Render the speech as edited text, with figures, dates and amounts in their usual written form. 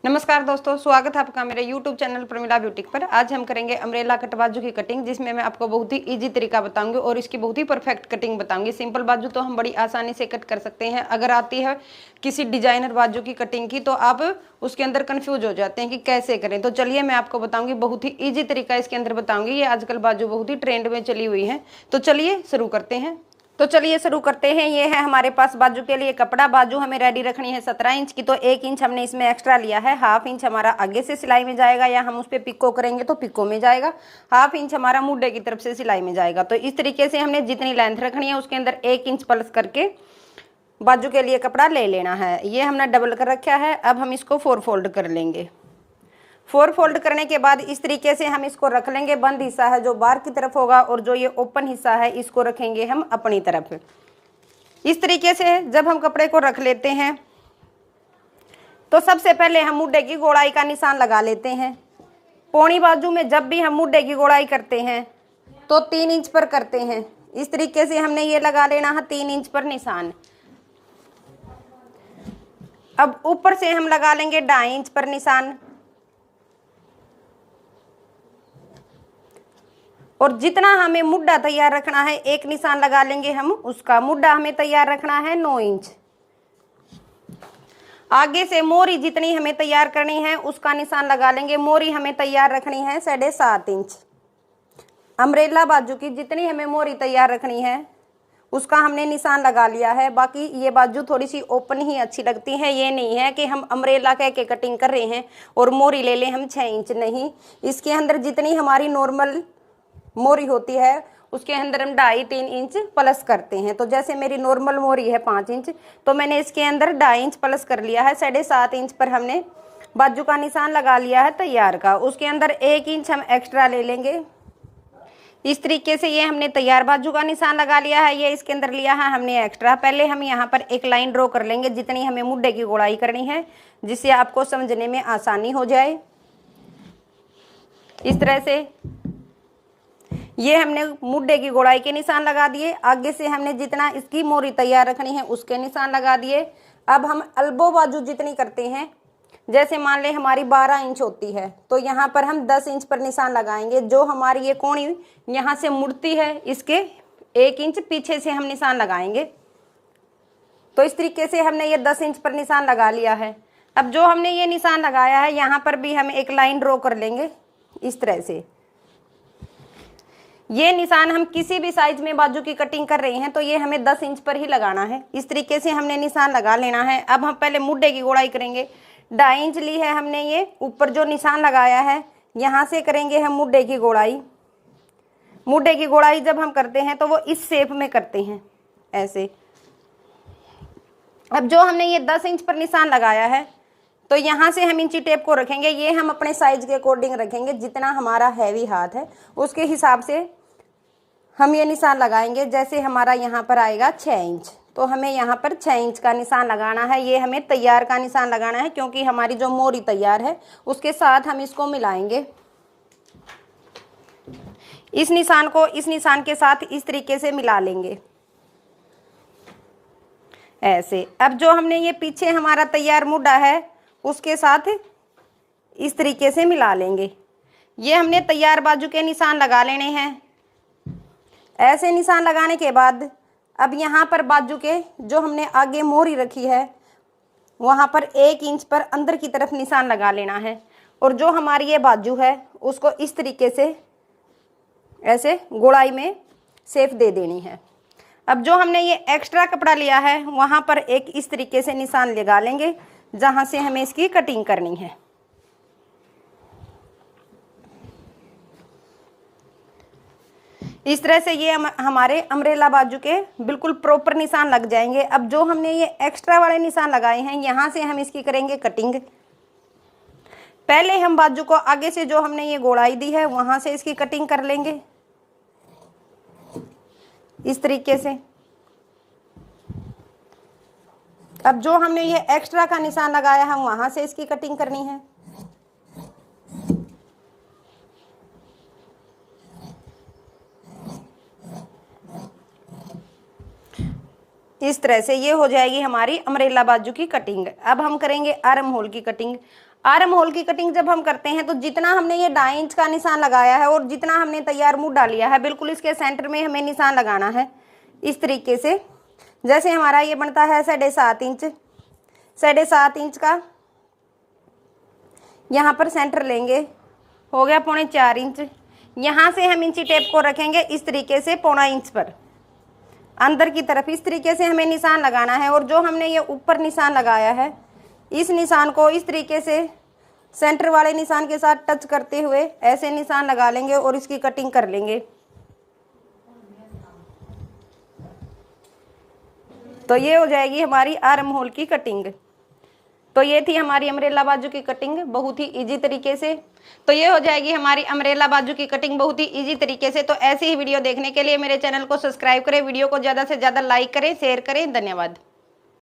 नमस्कार दोस्तों, स्वागत है आपका मेरे YouTube चैनल प्रमिला ब्यूटिक पर। आज हम करेंगे अम्ब्रेला कट बाजू की कटिंग, जिसमें मैं आपको बहुत ही इजी तरीका बताऊंगी और इसकी बहुत ही परफेक्ट कटिंग बताऊंगी। सिंपल बाजू तो हम बड़ी आसानी से कट कर सकते हैं। अगर आती है किसी डिजाइनर बाजू की कटिंग की तो आप उसके अंदर कंफ्यूज हो जाते हैं कि कैसे करें। तो चलिए मैं आपको बताऊंगी, बहुत ही ईजी तरीका इसके अंदर बताऊंगी। ये आजकल बाजू बहुत ही ट्रेंड में चली हुई है। तो चलिए शुरू करते हैं। तो चलिए शुरू करते हैं। ये है हमारे पास बाजू के लिए कपड़ा। बाजू हमें रेडी रखनी है 17 इंच की, तो 1 इंच हमने इसमें एक्स्ट्रा लिया है। हाफ इंच हमारा आगे से सिलाई में जाएगा, या हम उस पर पिको करेंगे तो पिको में जाएगा। हाफ इंच हमारा मुड्ढे की तरफ से सिलाई में जाएगा। तो इस तरीके से हमने जितनी लेंथ रखनी है उसके अंदर 1 इंच प्लस करके बाजू के लिए कपड़ा ले लेना है। ये हमने डबल कर रखा है। अब हम इसको 4 फोल्ड कर लेंगे। 4 फोल्ड करने के बाद इस तरीके से हम इसको रख लेंगे। बंद हिस्सा है जो बाहर की तरफ होगा, और जो ये ओपन हिस्सा है इसको रखेंगे हम अपनी तरफ। इस तरीके से जब हम कपड़े को रख लेते हैं तो सबसे पहले हम मुड्ढे की गोलाई का निशान लगा लेते हैं। पौनी बाजू में जब भी हम मुड्ढे की गोलाई करते हैं तो 3 इंच पर करते हैं। इस तरीके से हमने ये लगा लेना है 3 इंच पर निशान। अब ऊपर से हम लगा लेंगे 2.5 इंच पर निशान, और जितना हमें मुड्ढा तैयार रखना है एक निशान लगा लेंगे हम उसका। मुड्ढा हमें तैयार रखना है 9 इंच। आगे से मोरी जितनी हमें तैयार करनी है उसका निशान लगा लेंगे। मोरी हमें तैयार रखनी है 7.5 इंच। अम्ब्रेला बाजू की जितनी हमें मोरी तैयार रखनी है उसका हमने निशान लगा लिया है। बाकी ये बाजू थोड़ी सी ओपन ही अच्छी लगती है। ये नहीं है कि हम अम्ब्रेला कह के कटिंग कर रहे हैं और मोरी ले लें हम 6 इंच। नहीं, इसके अंदर जितनी हमारी नॉर्मल मोरी होती है उसके अंदर हम 2.5-3 इंच प्लस करते हैं। तो जैसे मेरी नॉर्मल मोरी है 5 इंच, तो मैंने इसके अंदर 2.5 इंच प्लस कर लिया है। 7.5 इंच पर हमने बाजू का निशान लगा लिया है तैयार का। उसके अंदर 1 इंच हम एक्स्ट्रा ले लेंगे। इस तरीके से ये हमने तैयार बाजू का निशान लगा लिया है। ये इसके अंदर लिया है हमने एक्स्ट्रा। पहले हम यहाँ पर एक लाइन ड्रॉ कर लेंगे जितनी हमें मुड्ढे की गोलाई करनी है, जिससे आपको समझने में आसानी हो जाए। इस तरह से ये हमने मुड्ढे की गोलाई के निशान लगा दिए। आगे से हमने जितना इसकी मोरी तैयार रखनी है उसके निशान लगा दिए। अब हम अल्बो बाजू जितनी करते हैं, जैसे मान ले हमारी 12 इंच होती है तो यहाँ पर हम 10 इंच पर निशान लगाएंगे। जो हमारी ये कोणी यहाँ से मुड़ती है इसके 1 इंच पीछे से हम निशान लगाएंगे। तो इस तरीके से हमने ये 10 इंच पर निशान लगा लिया है। अब जो हमने ये निशान लगाया है यहाँ पर भी हम एक लाइन ड्रॉ कर लेंगे इस तरह से। ये निशान हम किसी भी साइज में बाजू की कटिंग कर रहे हैं तो ये हमें 10 इंच पर ही लगाना है। इस तरीके से हमने निशान लगा लेना है। अब हम पहले मुड्ढे की गोलाई करेंगे। 2.5 इंच ली है हमने। ये ऊपर जो निशान लगाया है यहाँ से करेंगे हम मुड्ढे की गोलाई। मुड्ढे की गोलाई जब हम करते हैं तो वो इस शेप में करते हैं ऐसे। अब जो हमने ये 10 इंच पर निशान लगाया है तो यहाँ से हम इंची टेप को रखेंगे। ये हम अपने साइज के अकॉर्डिंग रखेंगे। जितना हमारा हैवी हाथ है उसके हिसाब से हम ये निशान लगाएंगे। जैसे हमारा यहाँ पर आएगा 6 इंच, तो हमें यहाँ पर 6 इंच का निशान लगाना है। ये हमें तैयार का निशान लगाना है, क्योंकि हमारी जो मोरी तैयार है उसके साथ हम इसको मिलाएंगे। इस निशान को इस निशान के साथ इस तरीके से मिला लेंगे ऐसे। अब जो हमने ये पीछे हमारा तैयार मुड्ढा है उसके साथ इस तरीके से मिला लेंगे। ये हमने तैयार बाजू के निशान लगा लेने हैं। ऐसे निशान लगाने के बाद अब यहाँ पर बाजू के जो हमने आगे मोरी रखी है वहाँ पर 1 इंच पर अंदर की तरफ निशान लगा लेना है, और जो हमारी ये बाजू है उसको इस तरीके से ऐसे गोलाई में शेप दे देनी है। अब जो हमने ये एक्स्ट्रा कपड़ा लिया है वहाँ पर एक इस तरीके से निशान लगा लेंगे जहाँ से हमें इसकी कटिंग करनी है। इस तरह से ये हमारे अम्ब्रेला बाजू के बिल्कुल प्रॉपर निशान लग जाएंगे। अब जो हमने ये एक्स्ट्रा वाले निशान लगाए हैं यहाँ से हम इसकी करेंगे कटिंग। पहले हम बाजू को आगे से जो हमने ये गोलाई दी है वहाँ से इसकी कटिंग कर लेंगे इस तरीके से। अब जो हमने ये एक्स्ट्रा का निशान लगाया है वहाँ से इसकी कटिंग करनी है। इस तरह से ये हो जाएगी हमारी अम्ब्रेला बाजू की कटिंग। अब हम करेंगे आर्म होल की कटिंग। आर्म होल की कटिंग जब हम करते हैं तो जितना हमने ये 2.5 इंच का निशान लगाया है और जितना हमने तैयार मुंह डालिया है, बिल्कुल इसके सेंटर में हमें निशान लगाना है इस तरीके से। जैसे हमारा ये बनता है 7.5 इंच, 7.5 इंच का यहाँ पर सेंटर लेंगे, हो गया 3.25 इंच। यहाँ से हम इंची टेप को रखेंगे इस तरीके से 1.25 इंच पर अंदर की तरफ। इस तरीके से हमें निशान लगाना है और जो हमने ये ऊपर निशान लगाया है इस निशान को इस तरीके से सेंटर वाले निशान के साथ टच करते हुए ऐसे निशान लगा लेंगे और इसकी कटिंग कर लेंगे। तो ये हो जाएगी हमारी आर्म होल की कटिंग। तो ये थी हमारी अम्ब्रेला बाजू की कटिंग बहुत ही इजी तरीके से। तो ये हो जाएगी हमारी अम्ब्रेला बाजू की कटिंग बहुत ही इजी तरीके से। तो ऐसी ही वीडियो देखने के लिए मेरे चैनल को सब्सक्राइब करें, वीडियो को ज़्यादा से ज़्यादा लाइक करें, शेयर करें। धन्यवाद।